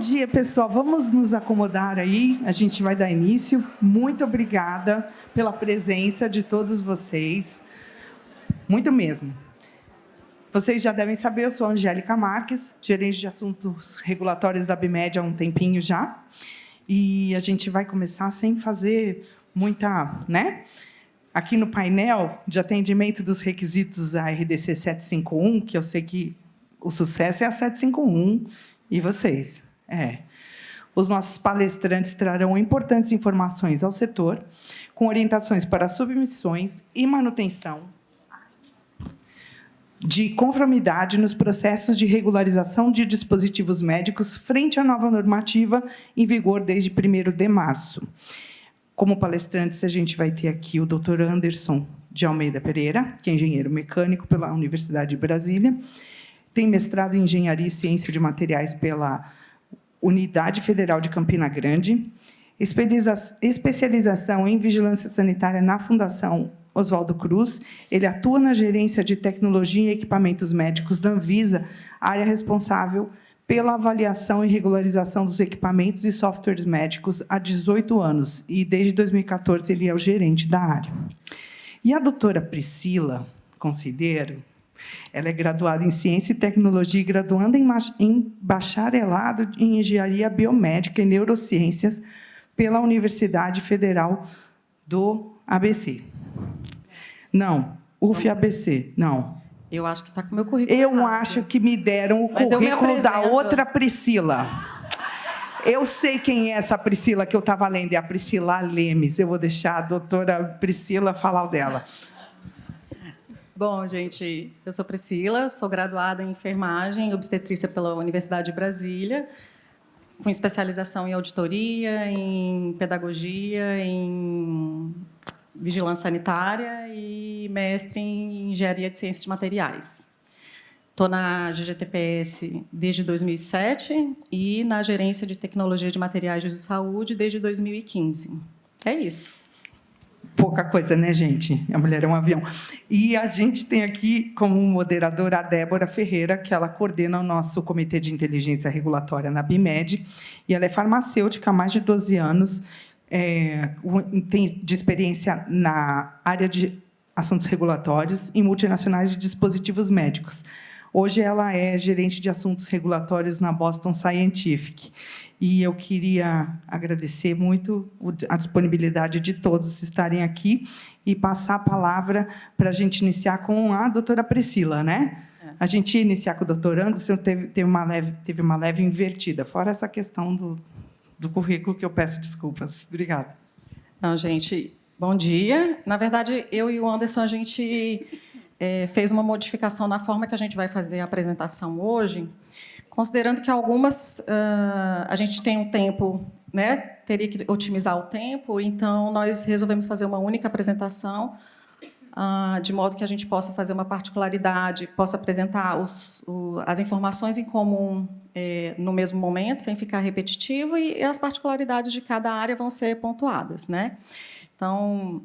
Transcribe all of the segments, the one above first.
dia, pessoal. Vamos nos acomodar aí. A gente vai dar início. Muito obrigada pela presença de todos vocês. Muito mesmo. Vocês já devem saber, eu sou a Angélica Marques, gerente de assuntos regulatórios da BIMED há um tempinho já. E a gente vai começar sem fazer muita, né? Aqui no painel de atendimento dos requisitos da RDC 751, que eu sei que o sucesso é a 751, e vocês. Os nossos palestrantes trarão importantes informações ao setor, com orientações para submissões e manutenção de conformidade nos processos de regularização de dispositivos médicos frente à nova normativa em vigor desde 1º de março. Como palestrantes, a gente vai ter aqui o Dr. Anderson de Almeida Pereira, que é engenheiro mecânico pela Universidade de Brasília, tem mestrado em Engenharia e Ciência de Materiais pela Unidade Federal de Campina Grande, especialização em Vigilância Sanitária na Fundação Oswaldo Cruz. Ele atua na Gerência de Tecnologia e Equipamentos Médicos da Anvisa, área responsável pela avaliação e regularização dos equipamentos e softwares médicos há 18 anos, e desde 2014 ele é o gerente da área. E a doutora Priscila Considero, ela é graduada em Ciência e Tecnologia e graduanda em bacharelado em Engenharia Biomédica e Neurociências pela Universidade Federal do ABC. Não, UFABC, não. Eu acho que está com o meu currículo. Eu acho que me deram o currículo da outra Priscila. Eu sei quem é essa Priscila que eu estava lendo, é a Priscila Lemes. Eu vou deixar a doutora Priscila falar o dela. Bom, gente, eu sou Priscila, sou graduada em enfermagem e obstetrícia pela Universidade de Brasília, com especialização em auditoria, em pedagogia, em vigilância sanitária e mestre em engenharia de ciência de materiais. Estou na GGTPS desde 2007 e na gerência de tecnologia de materiais de saúde desde 2015. É isso. Pouca coisa, né, gente? A mulher é um avião. E a gente tem aqui como moderadora a Débora Ferreira, que ela coordena o nosso Comitê de Inteligência Regulatória na BIMED, e ela é farmacêutica há mais de 12 anos, tem de experiência na área de assuntos regulatórios e multinacionais de dispositivos médicos. Hoje, ela é gerente de assuntos regulatórios na Boston Scientific. E eu queria agradecer muito a disponibilidade de todos estarem aqui e passar a palavra para a gente iniciar com a doutora Priscila, né? A gente ia iniciar com o doutor Anderson, teve uma leve invertida, fora essa questão do currículo, que eu peço desculpas. Obrigada. Não, gente, bom dia. Na verdade, eu e o Anderson, a gente fez uma modificação na forma que a gente vai fazer a apresentação hoje, considerando que algumas a gente tem um tempo, né, teria que otimizar o tempo, então nós resolvemos fazer uma única apresentação, de modo que a gente possa fazer uma particularidade, possa apresentar as informações em comum no mesmo momento, sem ficar repetitivo, e as particularidades de cada área vão ser pontuadas, né? Então,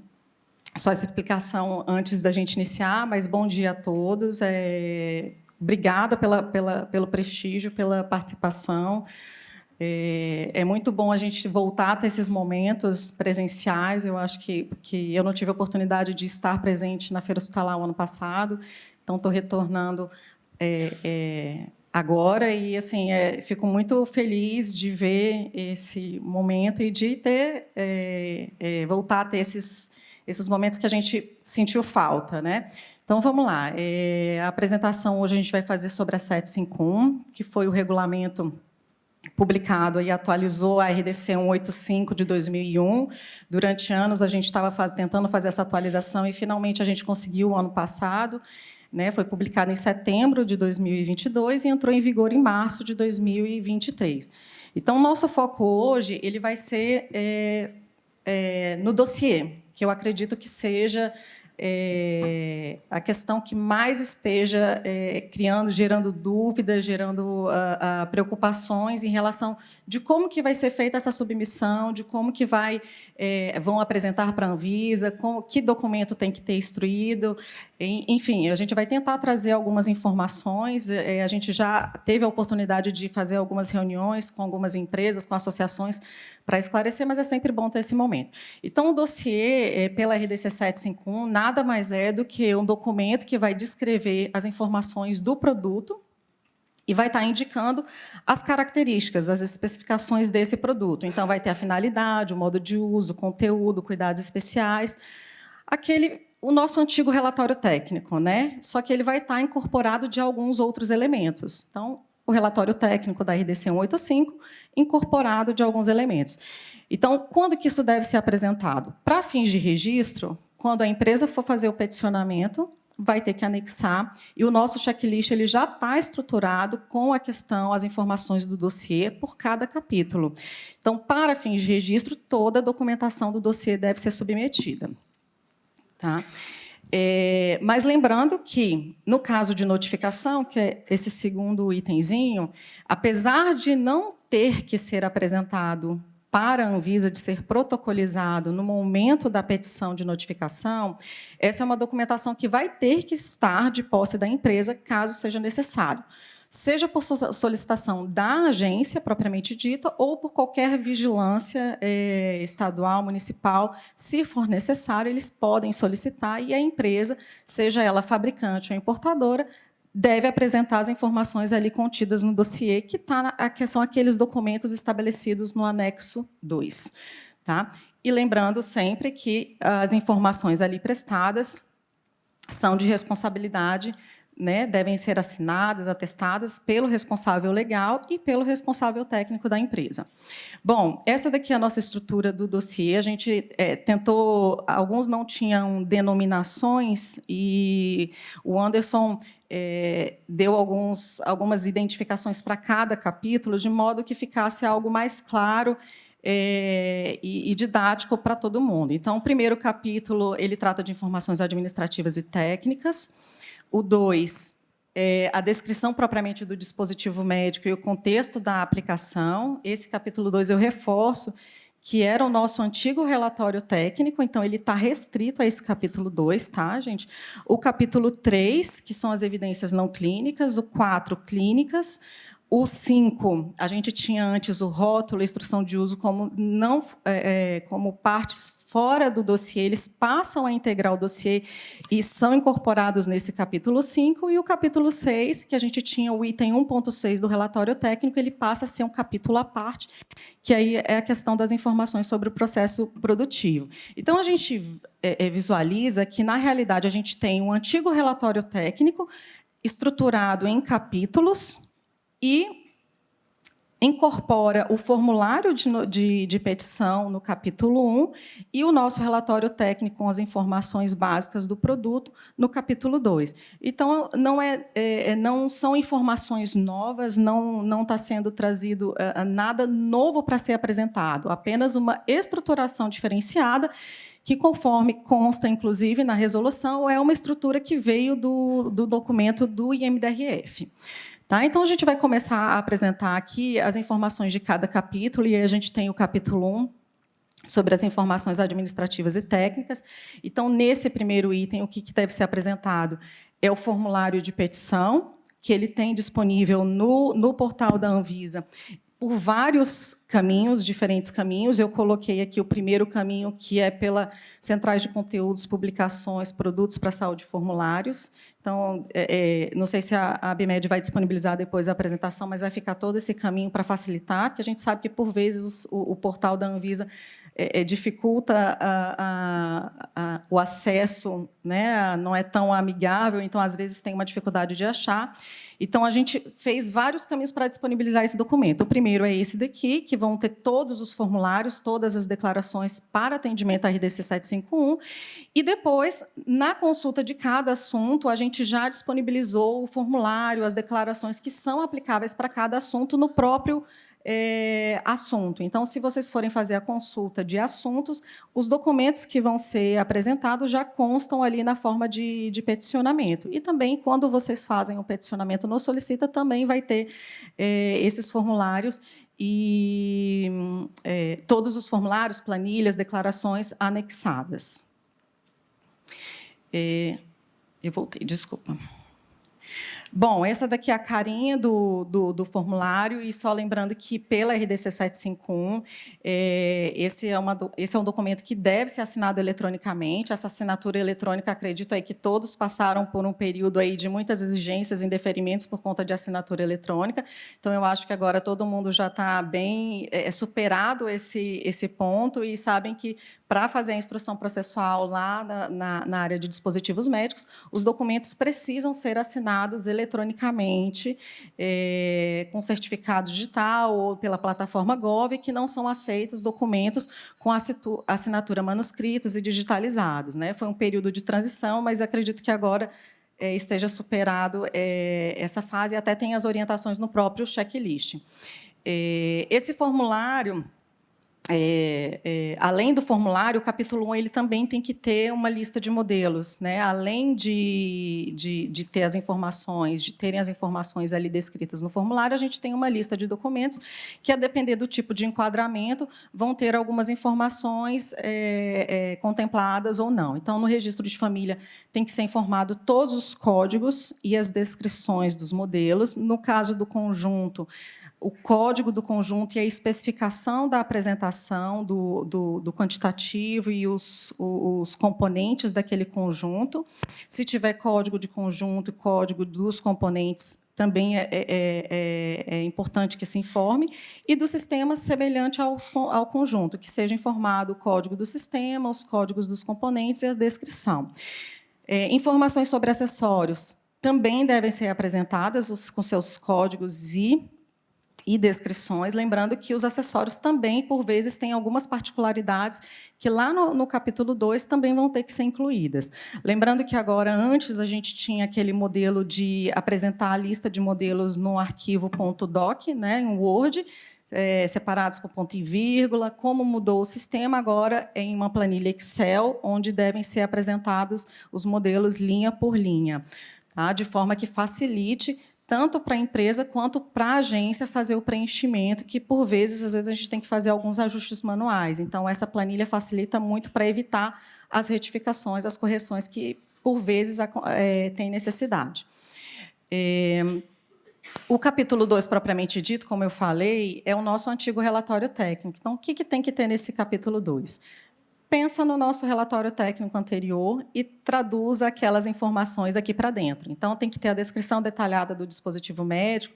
só essa explicação antes da gente iniciar, mas bom dia a todos. Obrigada pelo prestígio, pela participação. É muito bom a gente voltar a ter esses momentos presenciais. Eu acho que eu não tive a oportunidade de estar presente na Feira Hospitalar o ano passado, então estou retornando agora e assim fico muito feliz de ver esse momento e de ter voltar a ter esses momentos que a gente sentiu falta, né? Então, vamos lá. A apresentação hoje a gente vai fazer sobre a 751, que foi o regulamento publicado e atualizou a RDC 185 de 2001. Durante anos, a gente estava tentando fazer essa atualização e, finalmente, a gente conseguiu o ano passado. Né? Foi publicado em setembro de 2022 e entrou em vigor em março de 2023. Então, o nosso foco hoje ele vai ser no dossiê, que eu acredito que seja a questão que mais esteja gerando dúvidas, gerando preocupações em relação de como que vai ser feita essa submissão, de como que vão apresentar para a Anvisa, que documento tem que ter instruído. Enfim, a gente vai tentar trazer algumas informações. A gente já teve a oportunidade de fazer algumas reuniões com algumas empresas, com associações, para esclarecer, mas é sempre bom ter esse momento. Então, o dossiê, pela RDC 751, nada mais é do que um documento que vai descrever as informações do produto e vai estar indicando as características, as especificações desse produto. Então, vai ter a finalidade, o modo de uso, o conteúdo, cuidados especiais. O nosso antigo relatório técnico, né? Só que ele vai estar incorporado de alguns outros elementos. Então, o relatório técnico da RDC 185, incorporado de alguns elementos. Então, quando que isso deve ser apresentado? Para fins de registro, quando a empresa for fazer o peticionamento, vai ter que anexar, e o nosso checklist ele já está estruturado com a questão, as informações do dossiê por cada capítulo. Então, para fins de registro, toda a documentação do dossiê deve ser submetida. Tá? Mas lembrando que, no caso de notificação, que é esse segundo itemzinho, apesar de não ter que ser apresentado para a Anvisa, de ser protocolizado no momento da petição de notificação, essa é uma documentação que vai ter que estar de posse da empresa, caso seja necessário. Seja por solicitação da agência, propriamente dita, ou por qualquer vigilância estadual, municipal, se for necessário, eles podem solicitar, e a empresa, seja ela fabricante ou importadora, deve apresentar as informações ali contidas no dossiê, que são aqueles documentos estabelecidos no anexo 2. Tá? E lembrando sempre que as informações ali prestadas são de responsabilidade, né, devem ser assinadas, atestadas pelo responsável legal e pelo responsável técnico da empresa. Bom, essa daqui é a nossa estrutura do dossiê. A gente tentou, alguns não tinham denominações, e o Anderson deu algumas identificações para cada capítulo, de modo que ficasse algo mais claro e didático para todo mundo. Então, o primeiro capítulo ele trata de informações administrativas e técnicas. O 2 é a descrição propriamente do dispositivo médico e o contexto da aplicação. Esse capítulo 2 eu reforço que era o nosso antigo relatório técnico, então ele está restrito a esse capítulo 2, tá, gente? O capítulo 3, que são as evidências não clínicas, o 4, clínicas. O 5, a gente tinha antes o rótulo, a instrução de uso como partes fora do dossiê, eles passam a integrar o dossiê e são incorporados nesse capítulo 5, e o capítulo 6, que a gente tinha o item 1.6 do relatório técnico, ele passa a ser um capítulo à parte, que aí é a questão das informações sobre o processo produtivo. Então, a gente visualiza que, na realidade, a gente tem um antigo relatório técnico estruturado em capítulos, e incorpora o formulário de petição no capítulo 1 e o nosso relatório técnico com as informações básicas do produto no capítulo 2. Então, não são informações novas, não está sendo trazido nada novo para ser apresentado, apenas uma estruturação diferenciada que, conforme consta, inclusive, na resolução, é uma estrutura que veio do documento do IMDRF. Tá? Então, a gente vai começar a apresentar aqui as informações de cada capítulo, e aí a gente tem o capítulo 1, sobre as informações administrativas e técnicas. Então, nesse primeiro item, o que deve ser apresentado é o formulário de petição, que ele tem disponível no portal da Anvisa, por vários caminhos, diferentes caminhos. Eu coloquei aqui o primeiro caminho, que é pela centrais de conteúdos, publicações, produtos para saúde e formulários. Então, não sei se a ABMed vai disponibilizar depois a apresentação, mas vai ficar todo esse caminho para facilitar, porque a gente sabe que, por vezes, o portal da Anvisa dificulta o acesso, né? Não é tão amigável, então, às vezes, tem uma dificuldade de achar. Então, a gente fez vários caminhos para disponibilizar esse documento. O primeiro é esse daqui, que vão ter todos os formulários, todas as declarações para atendimento à RDC 751, e depois, na consulta de cada assunto, a gente já disponibilizou o formulário, as declarações que são aplicáveis para cada assunto no próprio assunto. Então, se vocês forem fazer a consulta de assuntos, os documentos que vão ser apresentados já constam ali na forma de peticionamento. E também, quando vocês fazem o peticionamento no Solicita, também vai ter esses formulários e todos os formulários, planilhas, declarações anexadas. Eu voltei, desculpa. Bom, essa daqui é a carinha do formulário, e só lembrando que, pela RDC 751, esse é um documento que deve ser assinado eletronicamente. Essa assinatura eletrônica, acredito aí que todos passaram por um período aí de muitas exigências em deferimentos por conta de assinatura eletrônica. Então, eu acho que agora todo mundo já está bem superado esse ponto, e sabem que, para fazer a instrução processual lá na área de dispositivos médicos, os documentos precisam ser assinados eletronicamente, com certificado digital ou pela plataforma Gov, que não são aceitos documentos com assinatura manuscritos e digitalizados, né? Foi um período de transição, mas acredito que agora esteja superado essa fase, e até tem as orientações no próprio checklist. Esse formulário, além do formulário, o capítulo 1 ele também tem que ter uma lista de modelos, né? Além de ter as informações, de terem as informações ali descritas no formulário, a gente tem uma lista de documentos que, a depender do tipo de enquadramento, vão ter algumas informações contempladas ou não. Então, no registro de família, tem que ser informado todos os códigos e as descrições dos modelos. No caso do conjunto, o código do conjunto e a especificação da apresentação do quantitativo e os componentes daquele conjunto. Se tiver código de conjunto e código dos componentes, também é importante que se informe, e do sistema semelhante ao conjunto, que seja informado o código do sistema, os códigos dos componentes e a descrição. Informações sobre acessórios também devem ser apresentadas com seus códigos e descrições, lembrando que os acessórios também, por vezes, têm algumas particularidades que, lá no capítulo 2, também vão ter que ser incluídas. Lembrando que, agora, antes, a gente tinha aquele modelo de apresentar a lista de modelos no arquivo .doc, né, em Word, separados por ponto e vírgula. Como mudou o sistema, agora é em uma planilha Excel, onde devem ser apresentados os modelos linha por linha, tá? De forma que facilite tanto para a empresa quanto para a agência fazer o preenchimento, que, por vezes, às vezes, a gente tem que fazer alguns ajustes manuais. Então, essa planilha facilita muito para evitar as retificações, as correções que, por vezes, tem necessidade. O capítulo 2, propriamente dito, como eu falei, é o nosso antigo relatório técnico. Então, o que tem que ter nesse capítulo 2? Pensa no nosso relatório técnico anterior e traduz aquelas informações aqui para dentro. Então, tem que ter a descrição detalhada do dispositivo médico,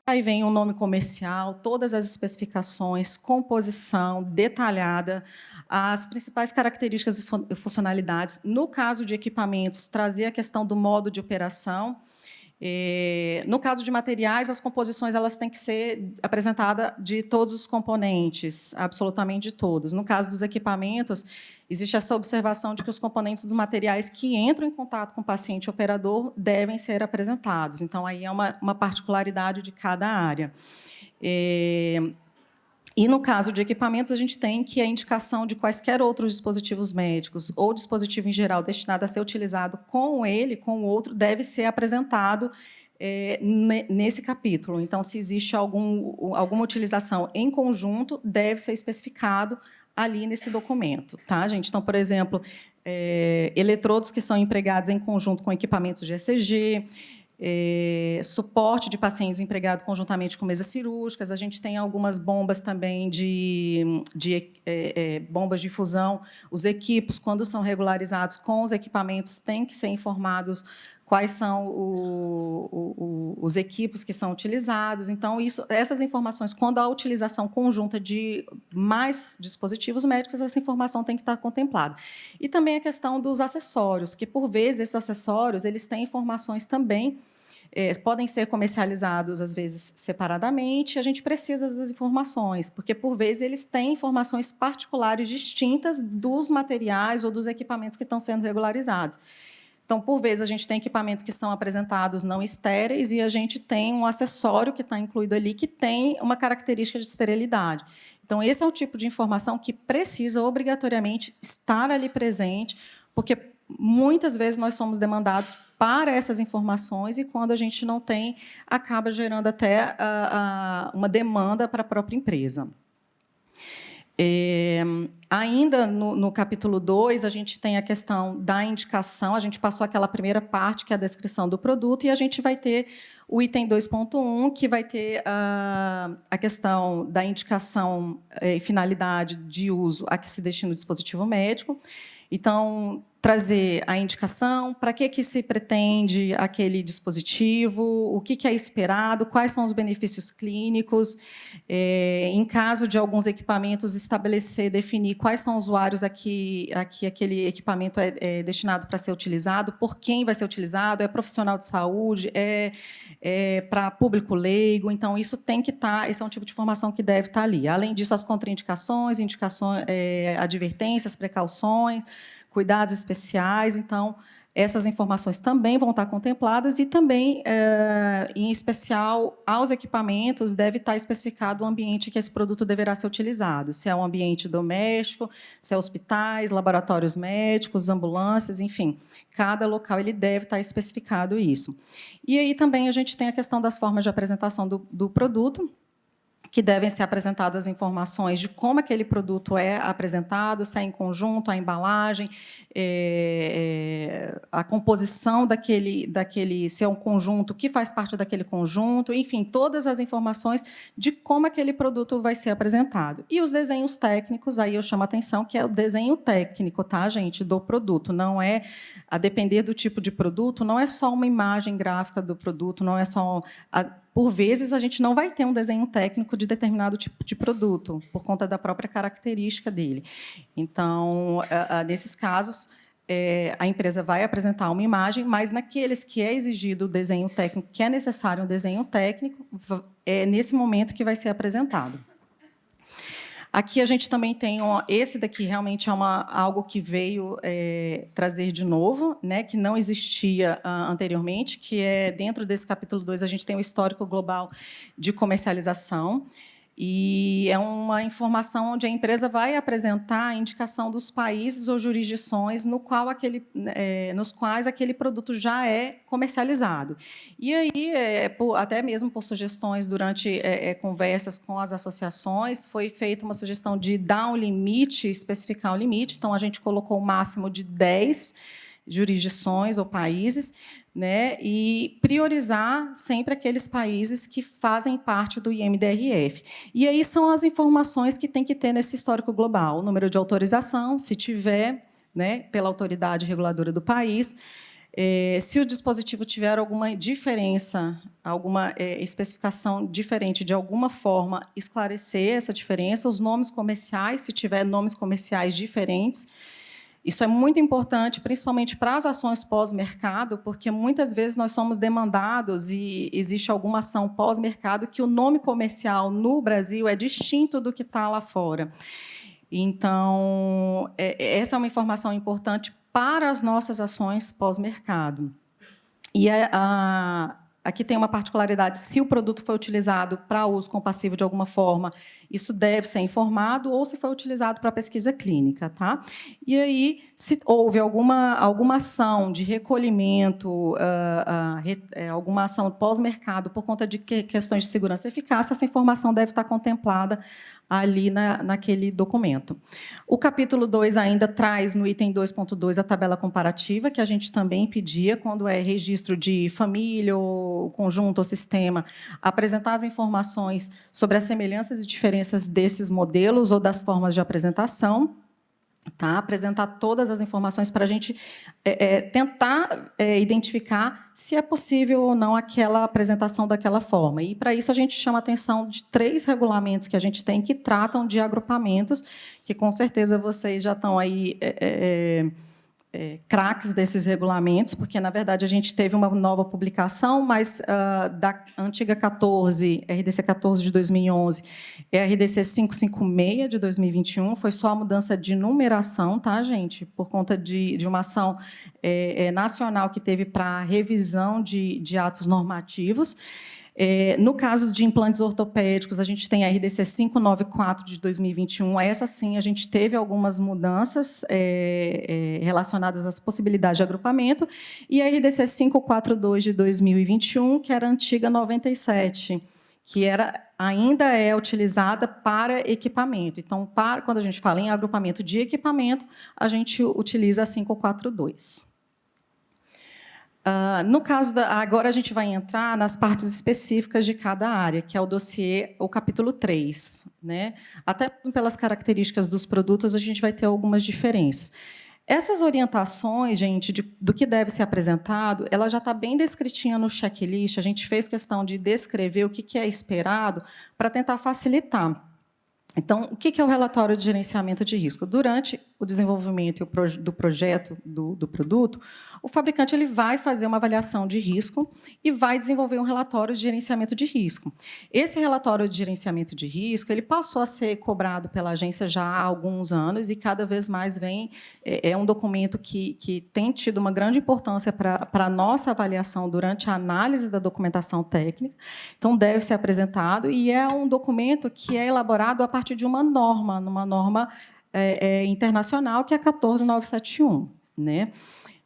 aí vem o nome comercial, todas as especificações, composição detalhada, as principais características e funcionalidades. No caso de equipamentos, trazer a questão do modo de operação. No caso de materiais, as composições elas têm que ser apresentadas de todos os componentes, absolutamente de todos. No caso dos equipamentos, existe essa observação de que os componentes dos materiais que entram em contato com o paciente operador devem ser apresentados. Então, aí é uma particularidade de cada área. E, no caso de equipamentos, a gente tem que a indicação de quaisquer outros dispositivos médicos ou dispositivo em geral destinado a ser utilizado com ele, com o outro, deve ser apresentado nesse capítulo. Então, se existe alguma utilização em conjunto, deve ser especificado ali nesse documento, tá, gente? Então, por exemplo, eletrodos que são empregados em conjunto com equipamentos de ECG, suporte de pacientes empregado conjuntamente com mesas cirúrgicas. A gente tem algumas bombas também bombas de infusão. Os equipos, quando são regularizados com os equipamentos, têm que ser informados quais são os equipos que são utilizados. Então, essas informações, quando há utilização conjunta de mais dispositivos médicos, essa informação tem que estar contemplada. E também a questão dos acessórios, que, por vezes, esses acessórios eles têm informações também, podem ser comercializados, às vezes, separadamente. A gente precisa das informações, porque, por vezes, eles têm informações particulares distintas dos materiais ou dos equipamentos que estão sendo regularizados. Então, por vezes, a gente tem equipamentos que são apresentados não estéreis e a gente tem um acessório que está incluído ali que tem uma característica de esterilidade. Então, esse é o tipo de informação que precisa obrigatoriamente estar ali presente, porque muitas vezes nós somos demandados para essas informações e, quando a gente não tem, acaba gerando até uma demanda para a própria empresa. Ainda no capítulo 2, a gente tem a questão da indicação, a gente passou aquela primeira parte, que é a descrição do produto, e a gente vai ter o item 2.1, que vai ter a questão da indicação e finalidade de uso a que se destina o dispositivo médico. Então, trazer a indicação, para que se pretende aquele dispositivo, o que é esperado, quais são os benefícios clínicos, em caso de alguns equipamentos, estabelecer, definir quais são os usuários a que aquele equipamento é destinado para ser utilizado, por quem vai ser utilizado, é profissional de saúde, é para público leigo. Então, isso tem que estar, esse é um tipo de informação que deve estar ali. Além disso, as contraindicações, indicações, advertências, precauções, cuidados especiais. Então, essas informações também vão estar contempladas e também, em especial, aos equipamentos, deve estar especificado o ambiente que esse produto deverá ser utilizado, se é um ambiente doméstico, se é hospitais, laboratórios médicos, ambulâncias, enfim, cada local ele deve estar especificado isso. E aí também a gente tem a questão das formas de apresentação do produto, que devem ser apresentadas informações de como aquele produto é apresentado, se é em conjunto, a embalagem, a composição daquele, se é um conjunto, que faz parte daquele conjunto, enfim, todas as informações de como aquele produto vai ser apresentado. E os desenhos técnicos, aí eu chamo a atenção, que é o desenho técnico, tá, gente, do produto. Não é, a depender do tipo de produto, não é só uma imagem gráfica do produto, não é só... Por vezes, a gente não vai ter um desenho técnico de determinado tipo de produto, por conta da própria característica dele. Então, nesses casos, a empresa vai apresentar uma imagem, mas naqueles que é exigido o desenho técnico, que é necessário um desenho técnico, é nesse momento que vai ser apresentado. Aqui a gente também tem, esse daqui realmente é algo que veio trazer de novo, né, que não existia anteriormente, que é, dentro desse capítulo 2, a gente tem o histórico global de comercialização, e é uma informação onde a empresa vai apresentar a indicação dos países ou jurisdições nos quais aquele produto já é comercializado. E aí, até mesmo por sugestões durante conversas com as associações, foi feita uma sugestão de dar um limite, especificar um limite. Então, a gente colocou o máximo de 10 jurisdições ou países, né, e priorizar sempre aqueles países que fazem parte do IMDRF. E aí são as informações que tem que ter nesse histórico global: o número de autorização, se tiver, né, pela autoridade reguladora do país, se o dispositivo tiver alguma diferença, alguma especificação diferente, de alguma forma esclarecer essa diferença, os nomes comerciais, se tiver nomes comerciais diferentes. Isso é muito importante, principalmente para as ações pós-mercado, porque muitas vezes nós somos demandados e existe alguma ação pós-mercado que o nome comercial no Brasil é distinto do que está lá fora. Então, essa é uma informação importante para as nossas ações pós-mercado. E aqui tem uma particularidade: se o produto foi utilizado para uso compassivo de alguma forma, isso deve ser informado, ou se foi utilizado para pesquisa clínica. Tá? E aí, se houve alguma ação de recolhimento, alguma ação pós-mercado por conta de questões de segurança e eficácia, essa informação deve estar contemplada ali naquele documento. O capítulo 2 ainda traz, no item 2.2, a tabela comparativa, que a gente também pedia, quando é registro de família, ou conjunto ou sistema, apresentar as informações sobre as semelhanças e diferenças desses modelos ou das formas de apresentação. Tá? Apresentar todas as informações para a gente tentar identificar se é possível ou não aquela apresentação daquela forma. E, para isso, a gente chama a atenção de 3 regulamentos que a gente tem que tratam de agrupamentos, que, com certeza, vocês já estão aí craques desses regulamentos, porque, na verdade, a gente teve uma nova publicação, mas da antiga 14, RDC 14 de 2011, e RDC 556 de 2021, foi só a mudança de numeração, tá, gente? Por conta de uma ação nacional que teve para revisão de atos normativos. No caso de implantes ortopédicos, a gente tem a RDC 594 de 2021. Essa, sim, a gente teve algumas mudanças relacionadas às possibilidades de agrupamento. E a RDC 542 de 2021, que era a antiga 97, que ainda é utilizada para equipamento. Então, quando a gente fala em agrupamento de equipamento, a gente utiliza a 542. No caso agora a gente vai entrar nas partes específicas de cada área, que é o dossiê, o capítulo 3. Né? Até pelas características dos produtos, a gente vai ter algumas diferenças. Essas orientações, gente, do que deve ser apresentado, ela já está bem descritinha no checklist. A gente fez questão de descrever o que é esperado para tentar facilitar. Então, o que é o relatório de gerenciamento de risco? Durante o desenvolvimento do projeto do produto, o fabricante ele vai fazer uma avaliação de risco e vai desenvolver um relatório de gerenciamento de risco. Esse relatório de gerenciamento de risco ele passou a ser cobrado pela agência já há alguns anos e cada vez mais é um documento que tem tido uma grande importância para a nossa avaliação durante a análise da documentação técnica. Então, deve ser apresentado e é um documento que é elaborado a partir de uma norma internacional, que é a 14971. Né?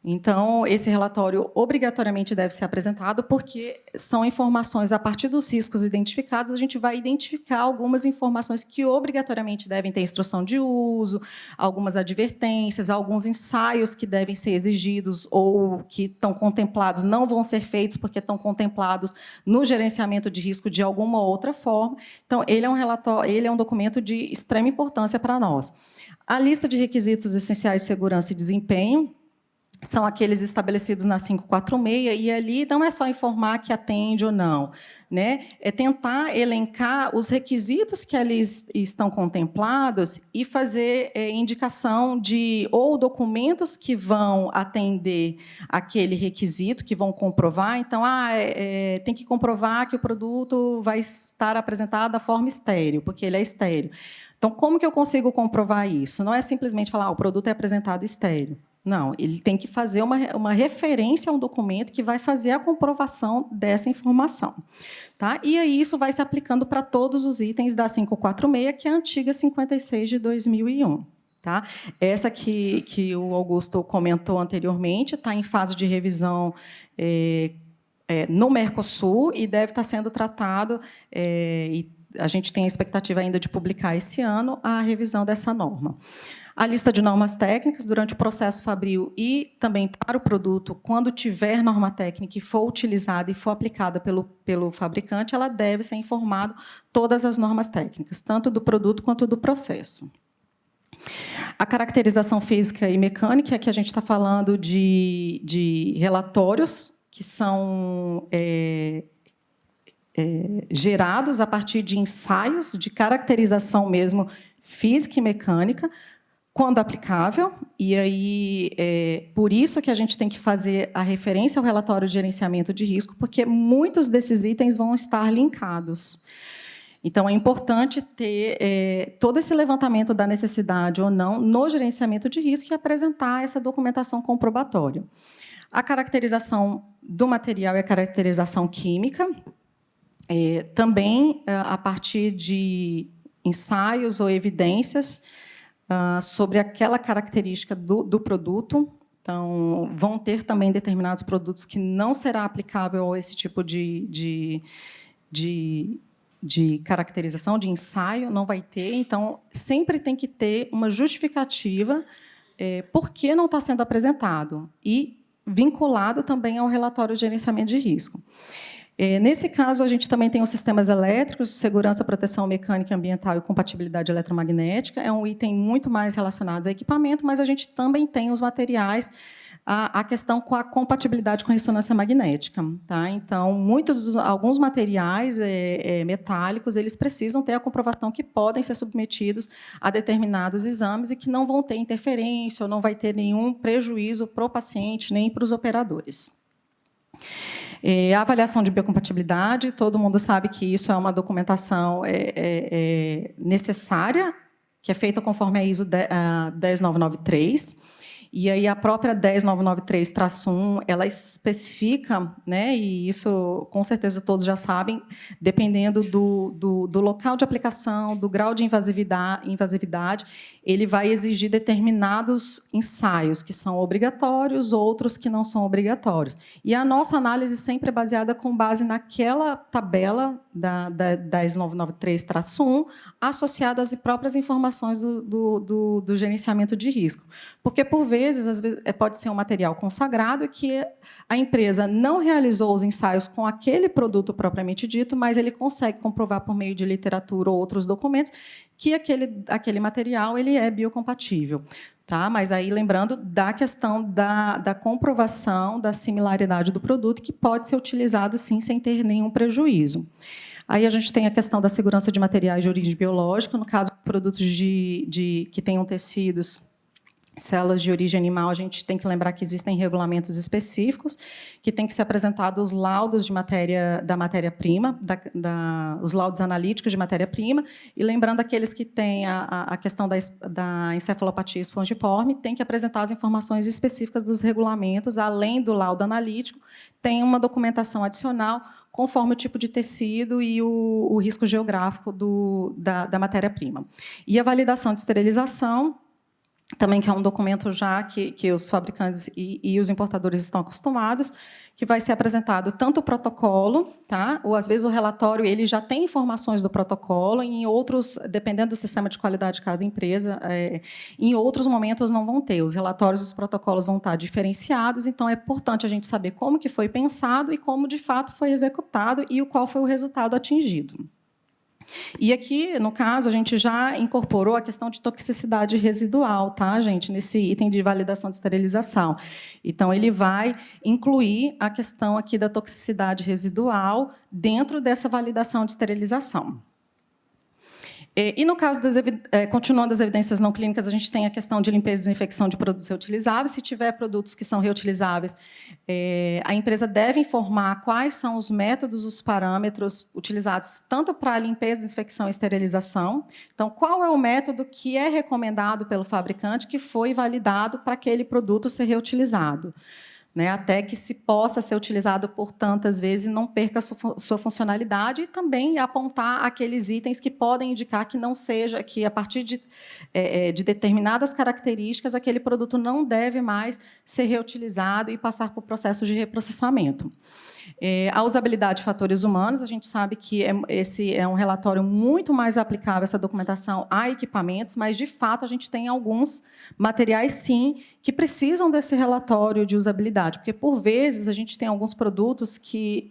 Então, esse relatório obrigatoriamente deve ser apresentado, porque são informações, a partir dos riscos identificados, a gente vai identificar algumas informações que obrigatoriamente devem ter instrução de uso, algumas advertências, alguns ensaios que devem ser exigidos ou que estão contemplados, não vão ser feitos porque estão contemplados no gerenciamento de risco de alguma outra forma. Então, ele é um documento de extrema importância para nós. A lista de requisitos essenciais de segurança e desempenho são aqueles estabelecidos na 546, e ali não é só informar que atende ou não, né? É tentar elencar os requisitos que ali estão contemplados e fazer indicação de ou documentos que vão atender aquele requisito, que vão comprovar. Então, tem que comprovar que o produto vai estar apresentado da forma estéril, porque ele é estéril. Então, como que eu consigo comprovar isso? Não é simplesmente falar o produto é apresentado estéril. Não, ele tem que fazer uma referência a um documento que vai fazer a comprovação dessa informação. Tá? E aí isso vai se aplicando para todos os itens da 546, que é a antiga 56 de 2001. Tá? Essa que o Augusto comentou anteriormente está em fase de revisão no Mercosul e deve estar sendo tratado, e a gente tem a expectativa ainda de publicar esse ano a revisão dessa norma. A lista de normas técnicas durante o processo fabril e também para o produto, quando tiver norma técnica e for utilizada e for aplicada pelo fabricante, ela deve ser informada todas as normas técnicas, tanto do produto quanto do processo. A caracterização física e mecânica, que a gente está falando de relatórios que são gerados a partir de ensaios de caracterização mesmo física e mecânica, quando aplicável, e aí por isso que a gente tem que fazer a referência ao relatório de gerenciamento de risco, porque muitos desses itens vão estar linkados. Então, é importante ter todo esse levantamento da necessidade ou não no gerenciamento de risco e apresentar essa documentação comprobatória. A caracterização do material e a caracterização química, também a partir de ensaios ou evidências sobre aquela característica do produto. Então, vão ter também determinados produtos que não será aplicável a esse tipo de caracterização, de ensaio, não vai ter. Então, sempre tem que ter uma justificativa por que não está sendo apresentado e vinculado também ao relatório de gerenciamento de risco. Nesse caso, a gente também tem os sistemas elétricos, segurança, proteção mecânica, ambiental e compatibilidade eletromagnética. É um item muito mais relacionado a equipamento, mas a gente também tem os materiais, a questão com a compatibilidade com ressonância magnética. Tá? Então, alguns materiais metálicos, eles precisam ter a comprovação que podem ser submetidos a determinados exames e que não vão ter interferência ou não vai ter nenhum prejuízo para o paciente nem para os operadores. A avaliação de biocompatibilidade, todo mundo sabe que isso é uma documentação necessária, que é feita conforme a ISO 10993. E aí a própria 10993-1, ela especifica, né, e isso com certeza todos já sabem, dependendo do local de aplicação, do grau de invasividade, ele vai exigir determinados ensaios que são obrigatórios, outros que não são obrigatórios. E a nossa análise sempre é baseada com base naquela tabela da 10993-1, associada às próprias informações do gerenciamento de risco. Porque, por vezes, às vezes, pode ser um material consagrado que a empresa não realizou os ensaios com aquele produto propriamente dito, mas ele consegue comprovar por meio de literatura ou outros documentos que aquele material ele é biocompatível. Tá? Mas aí, lembrando da questão da comprovação da similaridade do produto, que pode ser utilizado, sim, sem ter nenhum prejuízo. Aí a gente tem a questão da segurança de materiais de origem biológica, no caso, produtos que tenham tecidos, células de origem animal, a gente tem que lembrar que existem regulamentos específicos, que tem que ser apresentados os laudos da matéria-prima, os laudos analíticos de matéria-prima, e lembrando aqueles que têm a questão da encefalopatia espongiforme, tem que apresentar as informações específicas dos regulamentos, além do laudo analítico, tem uma documentação adicional, conforme o tipo de tecido e o risco geográfico da matéria-prima. E a validação de esterilização, também que é um documento já que os fabricantes e os importadores estão acostumados, que vai ser apresentado tanto o protocolo, tá? Ou às vezes o relatório ele já tem informações do protocolo, em outros, dependendo do sistema de qualidade de cada empresa, em outros momentos não vão ter. Os relatórios e os protocolos vão estar diferenciados, então é importante a gente saber como que foi pensado e como de fato foi executado e qual foi o resultado atingido. E aqui, no caso, a gente já incorporou a questão de toxicidade residual, tá, gente, nesse item de validação de esterilização. Então, ele vai incluir a questão aqui da toxicidade residual dentro dessa validação de esterilização. E, no caso, continuando as evidências não clínicas, a gente tem a questão de limpeza e desinfecção de produtos reutilizáveis. Se tiver produtos que são reutilizáveis, a empresa deve informar quais são os métodos, os parâmetros utilizados tanto para a limpeza, desinfecção e esterilização. Então, qual é o método que é recomendado pelo fabricante, que foi validado para aquele produto ser reutilizado, né, até que se possa ser utilizado por tantas vezes e não perca sua funcionalidade, e também apontar aqueles itens que podem indicar que não seja, que a partir de determinadas características, aquele produto não deve mais ser reutilizado e passar por processos de reprocessamento. A usabilidade de fatores humanos, a gente sabe que esse é um relatório muito mais aplicável, essa documentação, a equipamentos, mas, de fato, a gente tem alguns materiais, sim, que precisam desse relatório de usabilidade, porque, por vezes, a gente tem alguns produtos que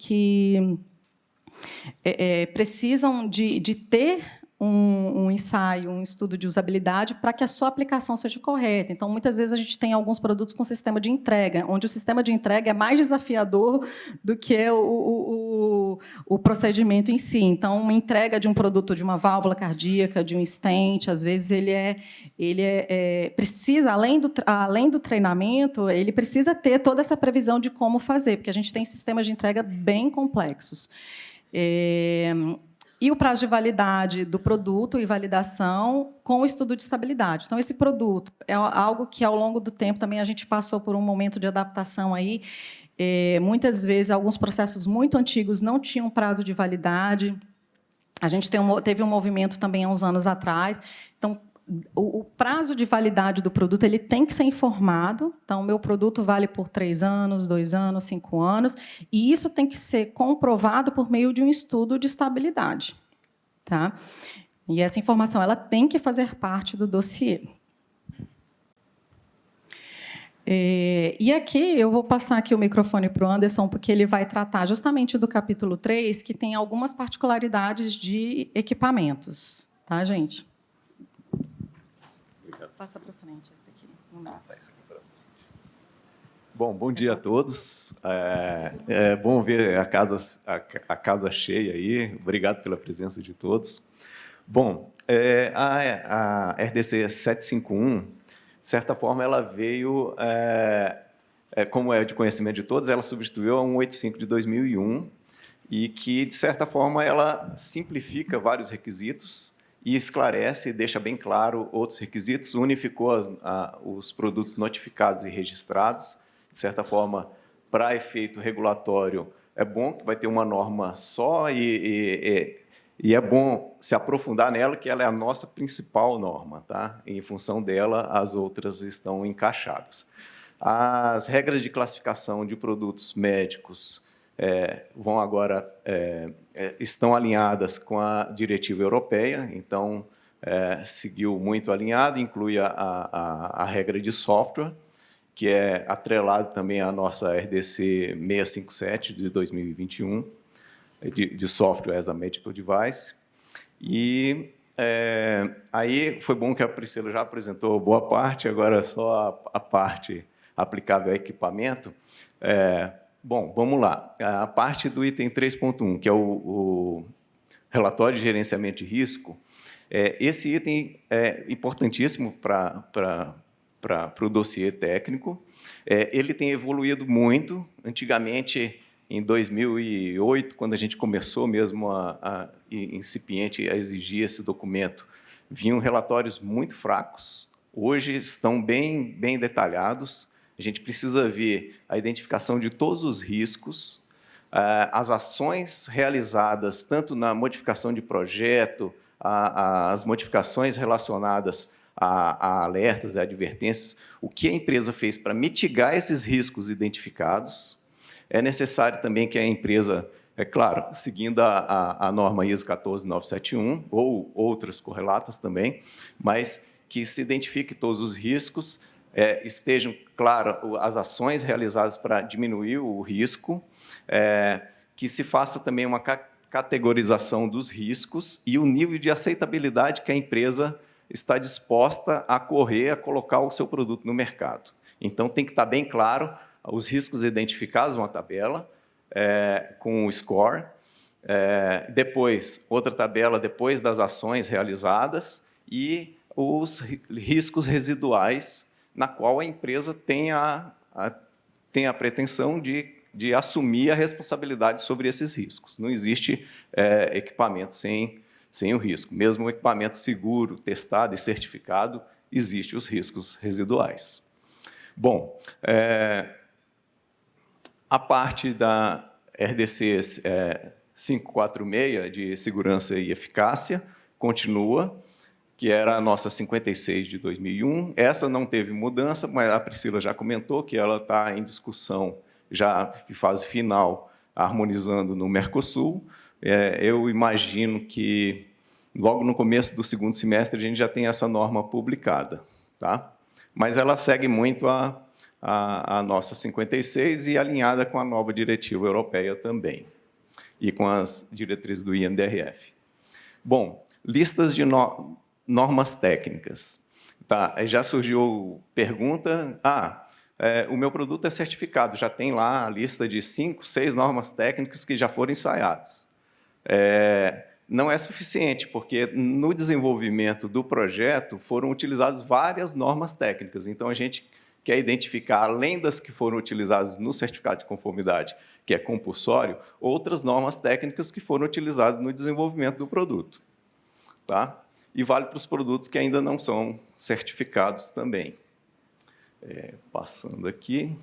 precisam de ter um ensaio, um estudo de usabilidade para que a sua aplicação seja correta. Então, muitas vezes, a gente tem alguns produtos com sistema de entrega, onde o sistema de entrega é mais desafiador do que o procedimento em si. Então, uma entrega de um produto, de uma válvula cardíaca, de um stent, às vezes, ele precisa, além do treinamento, ele precisa ter toda essa previsão de como fazer, porque a gente tem sistemas de entrega bem complexos. E o prazo de validade do produto e validação com o estudo de estabilidade. Então, esse produto é algo que, ao longo do tempo, também a gente passou por um momento de adaptação aí. Muitas vezes, alguns processos muito antigos não tinham prazo de validade. A gente teve um movimento também há uns anos atrás. Então, o prazo de validade do produto ele tem que ser informado. Então, o meu produto vale por 3 anos, 2 anos, 5 anos, e isso tem que ser comprovado por meio de um estudo de estabilidade. Tá? E essa informação ela tem que fazer parte do dossiê. E aqui eu vou passar aqui o microfone para o Anderson, porque ele vai tratar justamente do capítulo 3, que tem algumas particularidades de equipamentos. Tá, gente? Passa para frente esse daqui. Bom dia a todos. É bom ver a casa cheia aí. Obrigado pela presença de todos. Bom, a RDC 751, de certa forma, ela veio, como é de conhecimento de todos, ela substituiu a 185 de 2001 e que, de certa forma, ela simplifica vários requisitos e esclarece e deixa bem claro outros requisitos, unificou os produtos notificados e registrados. De certa forma, para efeito regulatório, é bom que vai ter uma norma só e é bom se aprofundar nela, que ela é a nossa principal norma, tá? E, em função dela, as outras estão encaixadas. As regras de classificação de produtos médicos vão agora estão alinhadas com a diretiva europeia, então seguiu muito alinhado, inclui a regra de software, que é atrelado também à nossa RDC 657 de 2021, de Software as a Medical Device. E aí foi bom que a Priscila já apresentou boa parte, agora só a parte aplicável a equipamento. Bom, vamos lá. A parte do item 3.1, que é o relatório de gerenciamento de risco, esse item é importantíssimo para o dossiê técnico. Ele tem evoluído muito. Antigamente, em 2008, quando a gente começou mesmo incipiente a exigir esse documento, vinham relatórios muito fracos. Hoje estão bem detalhados. A gente precisa ver a identificação de todos os riscos, as ações realizadas, tanto na modificação de projeto, as modificações relacionadas a alertas e advertências, o que a empresa fez para mitigar esses riscos identificados. É necessário também que a empresa, claro, seguindo a norma ISO 14971, ou outras correlatas também, mas que se identifique todos os riscos, estejam, claro, as ações realizadas para diminuir o risco, que se faça também uma categorização dos riscos e o nível de aceitabilidade que a empresa está disposta a correr, a colocar o seu produto no mercado. Então, tem que estar bem claro os riscos identificados, uma tabela com o score. Depois, outra tabela depois das ações realizadas e os riscos residuais, na qual a empresa tem a pretensão de assumir a responsabilidade sobre esses riscos. Não existe equipamento sem o risco. Mesmo o equipamento seguro, testado e certificado, existem os riscos residuais. Bom, a parte da RDC 546, de segurança e eficácia, continua, que era a nossa 56 de 2001. Essa não teve mudança, mas a Priscila já comentou que ela está em discussão, já em fase final, harmonizando no Mercosul. Eu imagino que, logo no começo do segundo semestre, a gente já tem essa norma publicada. Tá? Mas ela segue muito a nossa 56 e alinhada com a nova diretiva europeia também, e com as diretrizes do INDRF. Bom, listas de normas técnicas. Tá, já surgiu pergunta, o meu produto é certificado, já tem lá a lista de 5, 6 normas técnicas que já foram ensaiadas. Não é suficiente, porque no desenvolvimento do projeto foram utilizadas várias normas técnicas. Então, a gente quer identificar, além das que foram utilizadas no certificado de conformidade, que é compulsório, outras normas técnicas que foram utilizadas no desenvolvimento do produto. Tá? E vale para os produtos que ainda não são certificados também. Passando aqui.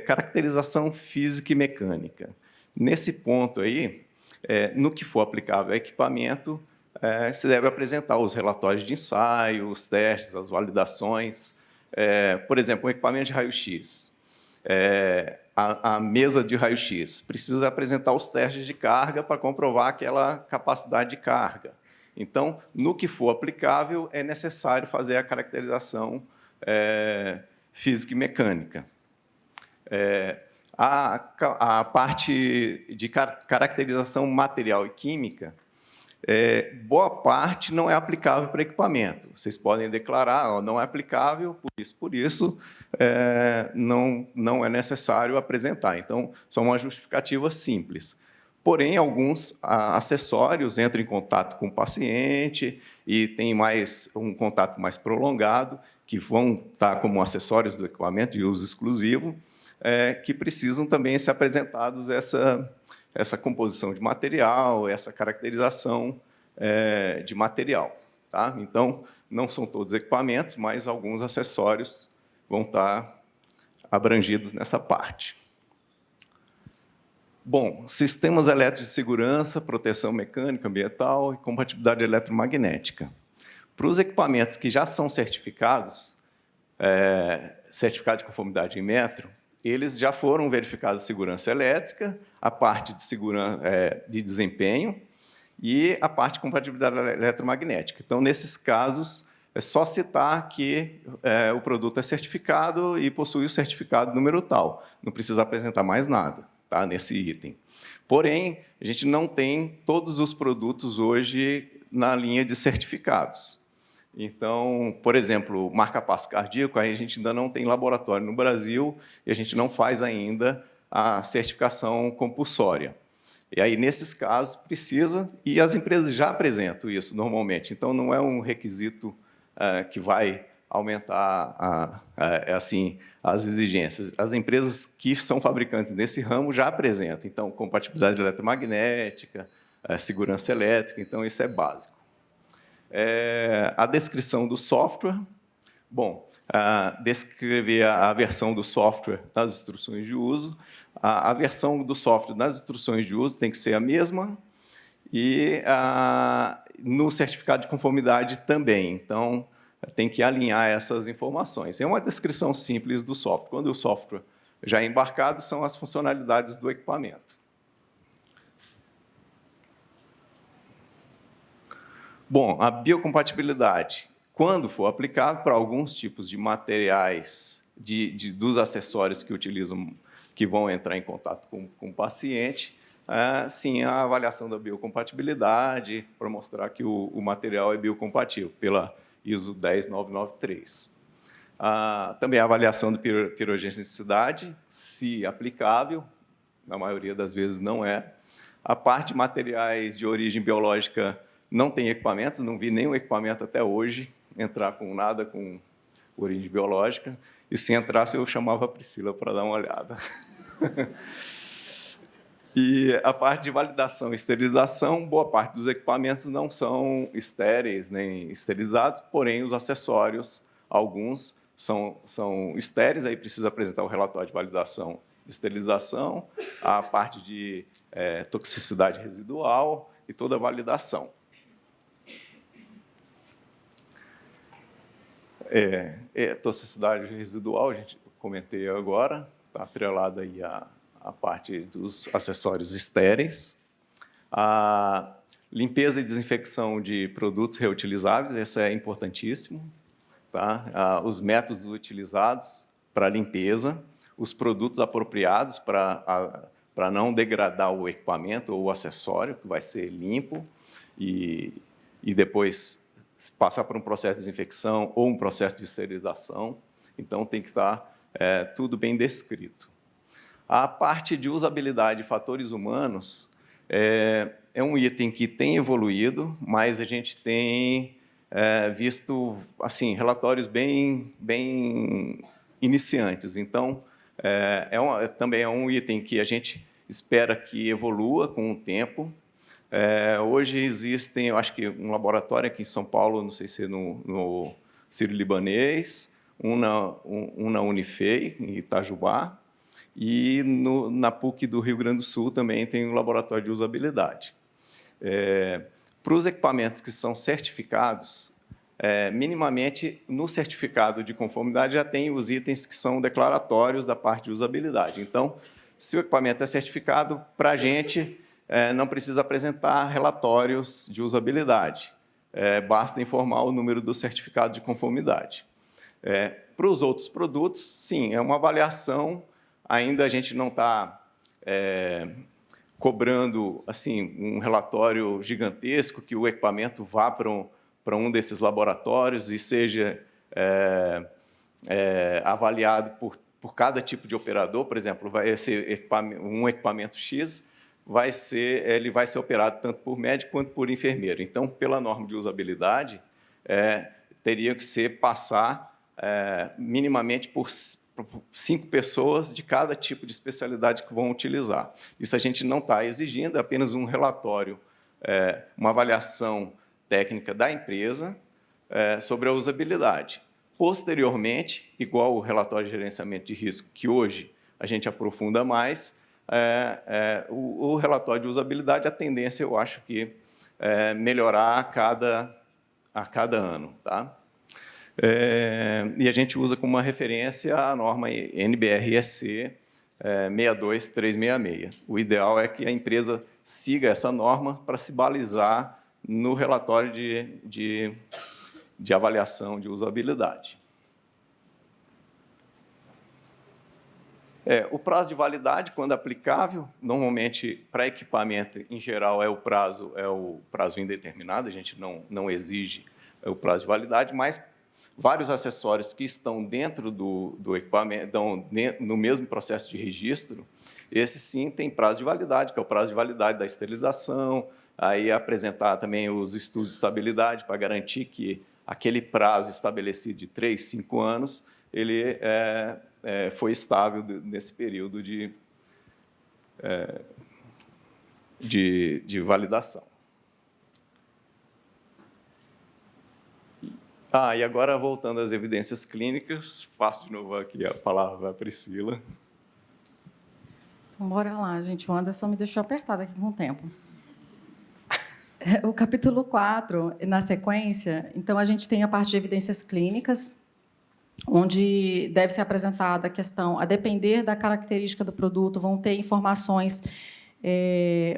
Caracterização física e mecânica. Nesse ponto aí, no que for aplicável a equipamento, se deve apresentar os relatórios de ensaio, os testes, as validações. Por exemplo, um equipamento de raio-x. A mesa de raio-x precisa apresentar os testes de carga para comprovar aquela capacidade de carga. Então, no que for aplicável, é necessário fazer a caracterização física e mecânica. A parte de caracterização material e química, boa parte não é aplicável para equipamento. Vocês podem declarar, ó, não é aplicável, por isso não é necessário apresentar. Então, só uma justificativa simples. Porém, alguns acessórios entram em contato com o paciente e tem um contato mais prolongado, que vão estar como acessórios do equipamento de uso exclusivo, que precisam também ser apresentados essa composição de material, essa caracterização de material. Tá? Então, não são todos equipamentos, mas alguns acessórios vão estar abrangidos nessa parte. Bom, sistemas elétricos de segurança, proteção mecânica, ambiental e compatibilidade eletromagnética. Para os equipamentos que já são certificados, certificado de conformidade em metro, eles já foram verificados a segurança elétrica, a parte de segurança de desempenho e a parte de compatibilidade eletromagnética. Então, nesses casos, é só citar que o produto é certificado e possui o certificado número tal. Não precisa apresentar mais nada, tá, nesse item. Porém, a gente não tem todos os produtos hoje na linha de certificados. Então, por exemplo, marca-passo cardíaco, aí a gente ainda não tem laboratório no Brasil e a gente não faz ainda a certificação compulsória. E aí, nesses casos, precisa, e as empresas já apresentam isso normalmente, então não é um requisito que vai aumentar assim, as exigências. As empresas que são fabricantes nesse ramo já apresentam, então, compatibilidade eletromagnética, segurança elétrica, então isso é básico. A descrição do software. Bom, descrever a versão do software nas instruções de uso. A versão do software nas instruções de uso tem que ser a mesma e no certificado de conformidade também. Então, tem que alinhar essas informações. É uma descrição simples do software. Quando o software já é embarcado, são as funcionalidades do equipamento. Bom, a biocompatibilidade, quando for aplicável para alguns tipos de materiais dos acessórios que vão entrar em contato com o paciente, sim, a avaliação da biocompatibilidade, para mostrar que o material é biocompatível, pela ISO 10993. Também a avaliação de pirogenicidade, se aplicável, na maioria das vezes não é. A parte de materiais de origem biológica não tem equipamentos, não vi nenhum equipamento até hoje entrar com nada com origem biológica, e se entrasse eu chamava a Priscila para dar uma olhada. E a parte de validação e esterilização, boa parte dos equipamentos não são estéreis nem esterilizados, porém os acessórios, alguns são estéreis, aí precisa apresentar o relatório de validação de esterilização, a parte de toxicidade residual e toda a validação. Toxicidade residual, a gente comentei agora, está atrelada aí a parte dos acessórios estéreis. A limpeza e desinfecção de produtos reutilizáveis, esse é importantíssimo. Tá? Os métodos utilizados para limpeza, os produtos apropriados para não degradar o equipamento ou o acessório, que vai ser limpo, e depois passar por um processo de desinfecção ou um processo de esterilização. Então, tem que estar tudo bem descrito. A parte de usabilidade de fatores humanos é um item que tem evoluído, mas a gente tem visto assim, relatórios bem iniciantes. Então, também é um item que a gente espera que evolua com o tempo. Hoje existem, eu acho que um laboratório aqui em São Paulo, não sei se é no Sírio-Libanês, um na Unifei, em Itajubá, e na PUC do Rio Grande do Sul também tem um laboratório de usabilidade. Para os equipamentos que são certificados, minimamente, no certificado de conformidade já tem os itens que são declaratórios da parte de usabilidade. Então, se o equipamento é certificado, para a gente não precisa apresentar relatórios de usabilidade. Basta informar o número do certificado de conformidade. para os outros produtos, sim, é uma avaliação. Ainda a gente não está cobrando assim um relatório gigantesco que o equipamento vá para um desses laboratórios e seja avaliado por cada tipo de operador. Por exemplo, vai ser um equipamento X, ele vai ser operado tanto por médico quanto por enfermeiro. Então, pela norma de usabilidade, teria que passar minimamente por 5 pessoas de cada tipo de especialidade que vão utilizar. Isso a gente não está exigindo, é apenas um relatório, uma avaliação técnica da empresa sobre a usabilidade. Posteriormente, igual o relatório de gerenciamento de risco, que hoje a gente aprofunda mais, o relatório de usabilidade, a tendência, eu acho que melhorar a cada ano. Tá? E a gente usa como uma referência a norma NBR-EC 62366. O ideal é que a empresa siga essa norma para se balizar no relatório de avaliação de usabilidade. O prazo de validade, quando aplicável, normalmente, para equipamento, em geral, é o prazo indeterminado, a gente não exige o prazo de validade, mas vários acessórios que estão dentro do equipamento, no mesmo processo de registro, esse sim tem prazo de validade, que é o prazo de validade da esterilização, aí apresentar também os estudos de estabilidade para garantir que aquele prazo estabelecido de 3, 5 anos, ele foi estável nesse período de validação. E agora, voltando às evidências clínicas, passo de novo aqui a palavra à Priscila. Então, bora lá, gente. O Anderson me deixou apertada aqui com o tempo. O capítulo 4, na sequência, então, a gente tem a parte de evidências clínicas, onde deve ser apresentada a questão, a depender da característica do produto, vão ter informações,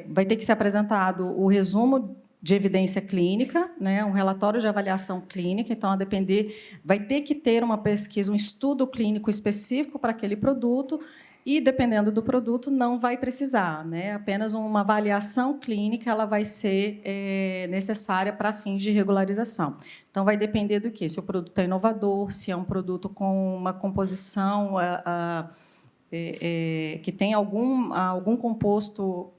vai ter que ser apresentado o resumo de evidência clínica, né, um relatório de avaliação clínica, então, a depender, vai ter que ter uma pesquisa, um estudo clínico específico para aquele produto, e, dependendo do produto, não vai precisar, né, apenas uma avaliação clínica, ela vai ser necessária para fins de regularização. Então, vai depender do quê? Se o produto é inovador, se é um produto com uma composição que tem algum composto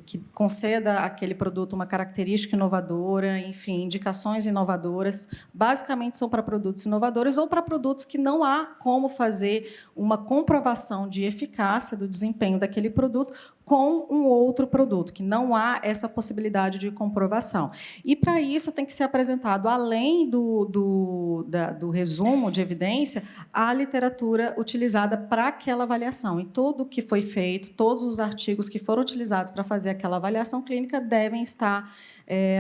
que conceda àquele produto uma característica inovadora, enfim, indicações inovadoras. Basicamente, são para produtos inovadores ou para produtos que não há como fazer uma comprovação de eficácia do desempenho daquele produto com um outro produto, que não há essa possibilidade de comprovação. E, para isso, tem que ser apresentado, além do resumo de evidência, a literatura utilizada para aquela avaliação. E tudo o que foi feito, todos os artigos que foram utilizados para fazer aquela avaliação clínica devem estar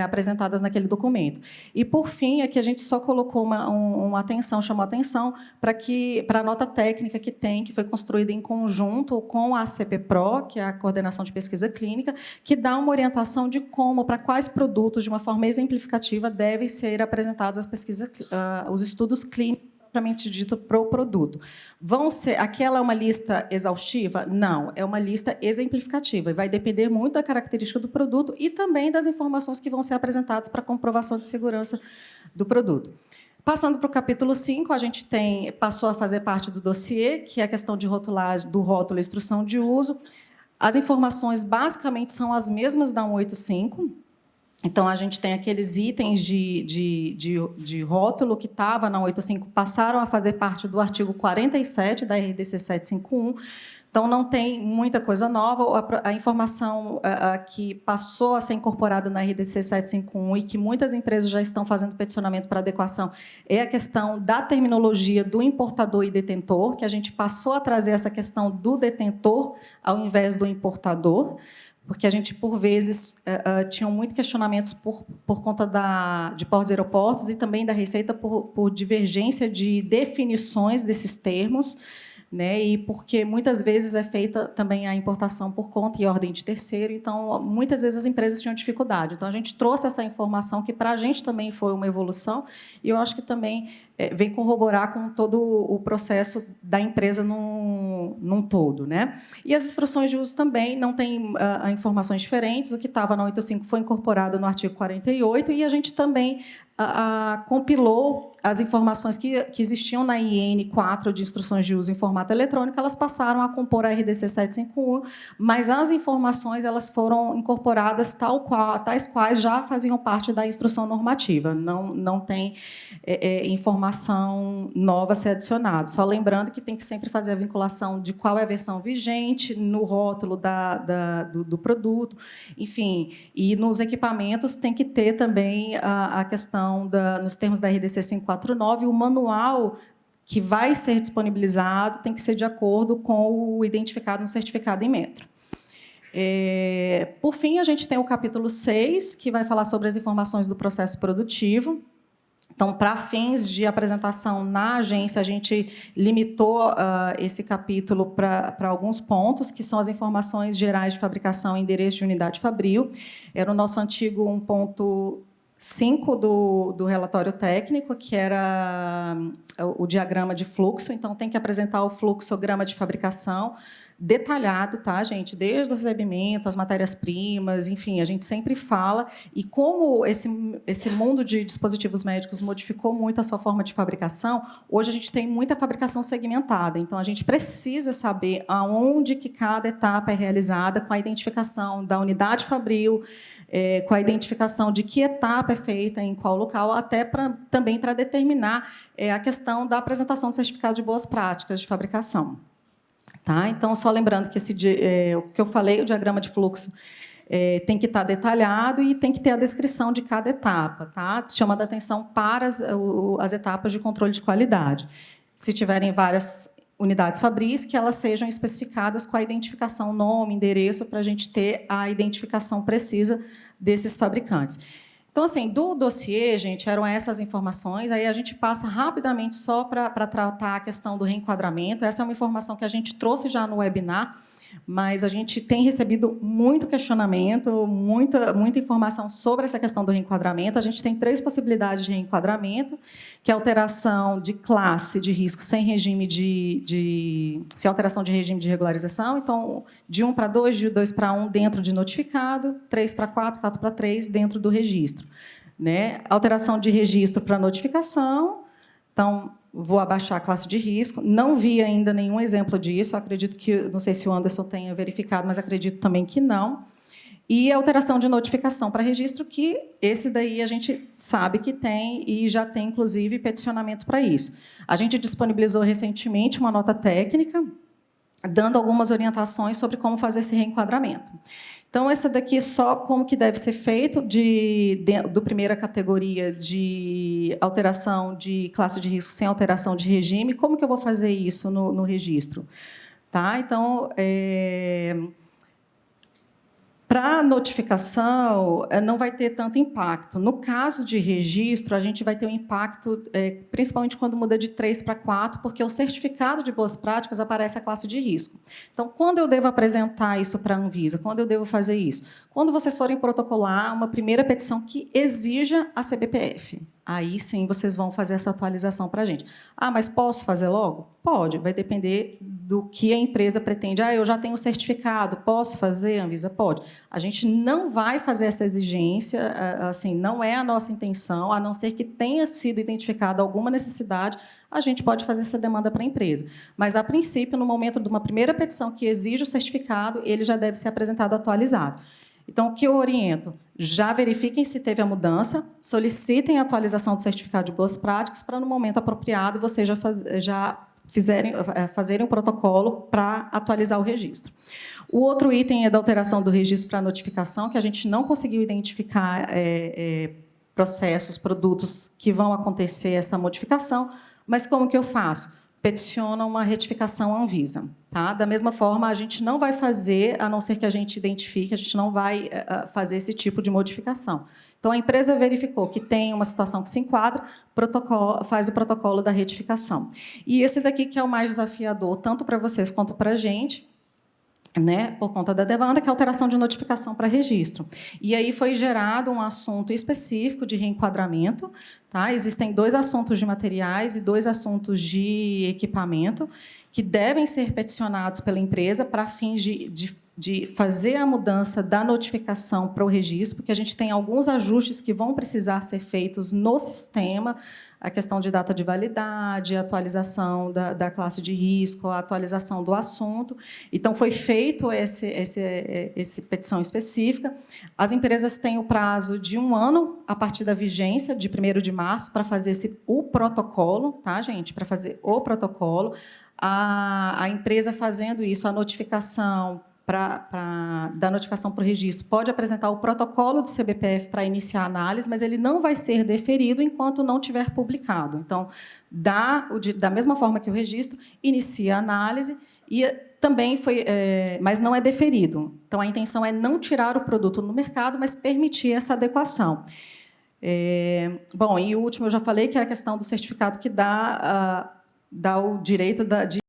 apresentadas naquele documento. E, por fim, aqui a gente só colocou uma atenção, chamou atenção para a nota técnica que foi construída em conjunto com a CPPRO, que é a Coordenação de Pesquisa Clínica, que dá uma orientação de para quais produtos, de uma forma exemplificativa, devem ser apresentados os estudos clínicos propriamente dito para o produto. Aquela é uma lista exaustiva? Não, é uma lista exemplificativa e vai depender muito da característica do produto e também das informações que vão ser apresentadas para a comprovação de segurança do produto. Passando para o capítulo 5, a gente passou a fazer parte do dossiê, que é a questão de rotulagem, do rótulo e instrução de uso. As informações, basicamente, são as mesmas da 185. Então, a gente tem aqueles itens de rótulo que estava na 185, passaram a fazer parte do artigo 47 da RDC 751. Então, não tem muita coisa nova. A informação que passou a ser incorporada na RDC 751 e que muitas empresas já estão fazendo peticionamento para adequação é a questão da terminologia do importador e detentor, que a gente passou a trazer essa questão do detentor ao invés do importador, porque a gente, por vezes, tinha muitos questionamentos por conta de portos e aeroportos e também da Receita por divergência de definições desses termos, né, e porque muitas vezes é feita também a importação por conta e ordem de terceiro, então, muitas vezes as empresas tinham dificuldade. Então, a gente trouxe essa informação que, para a gente, também foi uma evolução, e eu acho que também vem corroborar com todo o processo da empresa num todo, né? E as instruções de uso também não têm informações diferentes. O que estava na 85 foi incorporado no artigo 48 e a gente também compilou as informações que existiam na IN 4 de instruções de uso em formato eletrônico, elas passaram a compor a RDC 751, mas as informações elas foram incorporadas tais quais já faziam parte da instrução normativa. Não tem informação nova a ser adicionada. Só lembrando que tem que sempre fazer a vinculação de qual é a versão vigente no rótulo do produto, enfim, e nos equipamentos tem que ter também a questão nos termos da RDC 549, o manual que vai ser disponibilizado tem que ser de acordo com o identificado no certificado em metro. Por fim, a gente tem o capítulo 6, que vai falar sobre as informações do processo produtivo. Então, para fins de apresentação na agência, a gente limitou esse capítulo para alguns pontos, que são as informações gerais de fabricação e endereço de unidade fabril. Era o nosso antigo 1.5 do relatório técnico, que era o diagrama de fluxo. Então, tem que apresentar o fluxograma de fabricação detalhado, tá, gente? Desde o recebimento, as matérias-primas, enfim, a gente sempre fala. E como esse mundo de dispositivos médicos modificou muito a sua forma de fabricação, hoje a gente tem muita fabricação segmentada. Então, a gente precisa saber aonde que cada etapa é realizada, com a identificação da unidade fabril, com a identificação de que etapa é feita em qual local, até também para determinar a questão da apresentação do certificado de boas práticas de fabricação. Tá? Então, só lembrando que o que eu falei, o diagrama de fluxo tem que estar detalhado e tem que ter a descrição de cada etapa, tá? Chamando a atenção para as etapas de controle de qualidade. Se tiverem várias unidades fabris, que elas sejam especificadas com a identificação, nome, endereço, para a gente ter a identificação precisa desses fabricantes. Então, assim, do dossiê, gente, eram essas informações. Aí a gente passa rapidamente só para tratar a questão do reenquadramento. Essa é uma informação que a gente trouxe já no webinar, mas a gente tem recebido muito questionamento, muita informação sobre essa questão do reenquadramento. A gente tem 3 possibilidades de reenquadramento, que é alteração de classe de risco sem regime sem alteração de regime de regularização. Então, de 1 para 2, de 2 para 1 dentro de notificado, 3 para 4, 4 para 3 dentro do registro. Né? Alteração de registro para notificação. Então, vou abaixar a classe de risco. Não vi ainda nenhum exemplo disso. Acredito que, não sei se o Anderson tenha verificado, mas acredito também que não. E a alteração de notificação para registro, que esse daí a gente sabe que tem e já tem, inclusive, peticionamento para isso. A gente disponibilizou recentemente uma nota técnica, dando algumas orientações sobre como fazer esse reenquadramento. Então, essa daqui é só como que deve ser feito do primeira categoria de alteração de classe de risco sem alteração de regime. Como que eu vou fazer isso no registro? Tá? Então, para notificação, não vai ter tanto impacto. No caso de registro, a gente vai ter um impacto, principalmente quando muda de 3 para 4, porque o certificado de boas práticas aparece a classe de risco. Então, quando eu devo apresentar isso para a Anvisa? Quando eu devo fazer isso? Quando vocês forem protocolar uma primeira petição que exija a CBPF. Aí, sim, vocês vão fazer essa atualização para a gente. Ah, mas posso fazer logo? Pode, vai depender do que a empresa pretende. Ah, eu já tenho o certificado, posso fazer, Anvisa? Pode. A gente não vai fazer essa exigência, assim, não é a nossa intenção, a não ser que tenha sido identificada alguma necessidade, a gente pode fazer essa demanda para a empresa. Mas, a princípio, no momento de uma primeira petição que exige o certificado, ele já deve ser apresentado atualizado. Então, o que eu oriento? Já verifiquem se teve a mudança, solicitem a atualização do certificado de boas práticas para, no momento apropriado, vocês já fazerem um protocolo para atualizar o registro. O outro item é da alteração do registro para notificação, que a gente não conseguiu identificar processos, produtos que vão acontecer essa modificação, mas como que eu faço? Peticiona uma retificação à Anvisa. Tá? Da mesma forma, a gente não vai fazer, a não ser que a gente identifique, a gente não vai fazer esse tipo de modificação. Então, a empresa verificou que tem uma situação que se enquadra, faz o protocolo da retificação. E esse daqui que é o mais desafiador, tanto para vocês quanto para a gente, né, por conta da demanda, que é a alteração de notificação para registro. E aí foi gerado um assunto específico de reenquadramento. Tá? Existem 2 assuntos de materiais e 2 assuntos de equipamento que devem ser peticionados pela empresa para fins de fazer a mudança da notificação para o registro, porque a gente tem alguns ajustes que vão precisar ser feitos no sistema, a questão de data de validade, a atualização da classe de risco, a atualização do assunto. Então, foi feito essa petição específica. As empresas têm o prazo de 1 ano, a partir da vigência, de 1º de março, para fazer o protocolo, tá, gente? Para fazer o protocolo. A empresa fazendo isso, a notificação da notificação para o registro, pode apresentar o protocolo do CBPF para iniciar a análise, mas ele não vai ser deferido enquanto não tiver publicado. Então, da mesma forma que o registro, inicia a análise e também mas não é deferido. Então, a intenção é não tirar o produto no mercado, mas permitir essa adequação. Bom, e o último eu já falei, que é a questão do certificado que dá o direito de